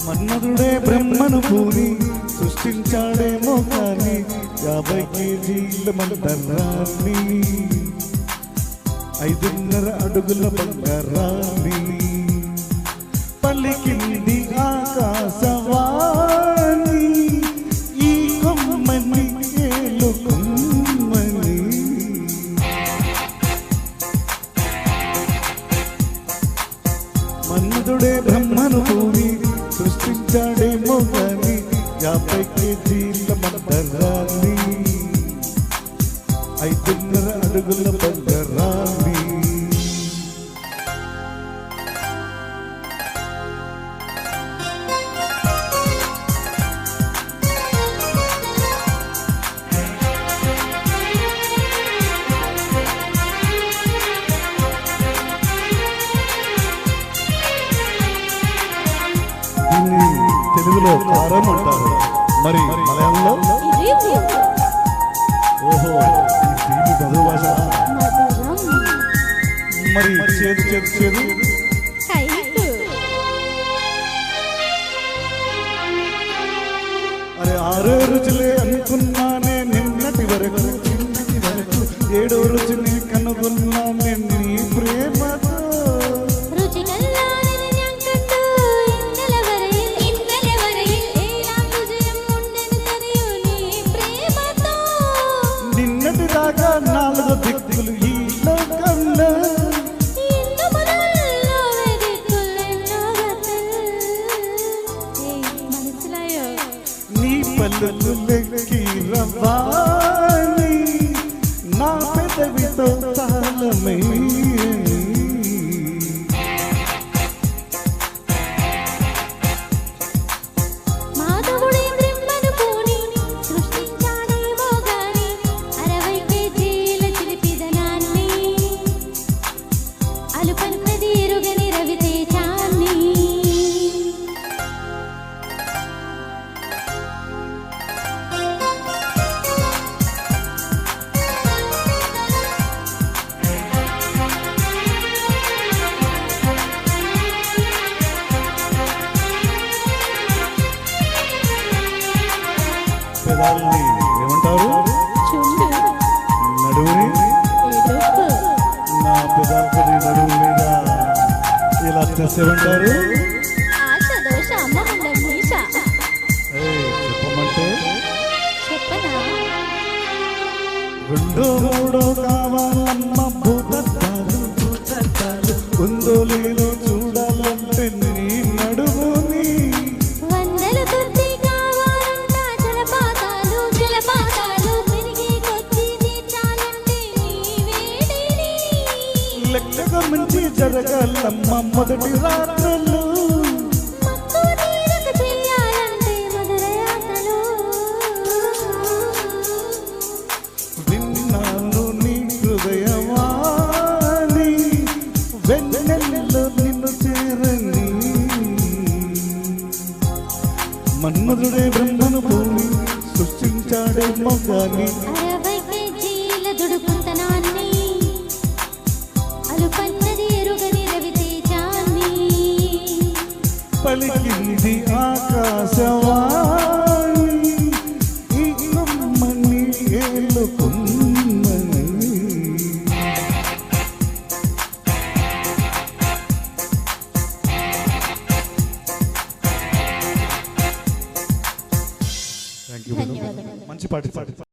మన్మధుడే బ్రహ్మను పూని సృష్టించాడేమో కానీ 50 కేజీల మందరాన్ని 5.5 అడుగుల బంగారాన్ని పలికింది ఆకాశవాణి ఈ కొమ్మని ఏలుకొమ్మని. మన్మధుడే బ్రహ్మను పూని సృష్టించాడేమో కానీ 50 కేజీల మందరాన్ని 5.5 అడుగుల బంగారాన్ని. తెలుగులో కారం అంటారు, మరి మలయాళంలో ఓహో ఈ చదువు భాష. మరి చేదు చేదు చేదు అరే 6 రుచులే అనుకున్నానే నిన్నటి వరకు 7వ రుచిని కనుగొన్నానే నీ ప్రేమతో. నిన్నటి దాకా 4 దిక్కులు ఈ లోకంలో నీ పలుకులకి రవాణి నా పెదవితో తాళమై. పెదాలని ఏమంటారు? నడువుని. నా పెదాలని నడువు మీద ఇలా చేసేమంటారు. చెప్పమంటే 2 3 కావాలమ్మ భూతత్వాలు ఉందో లేదో చూడాలంటే నీ నడువుని. లెక్కగా మించి జరగాలమ్మ మొదటి రాత్రులు. విన్నాను నీ హృదయవాణి వెన్నెల్లో నిన్ను చేరని. మన్మధుడే బ్రహ్మను భూమి సృష్టించాడేమో కానీ పలికింది ఆకాశవాణి ఈ కొమ్మని ఏలుకొమ్మని. మంచి పాట.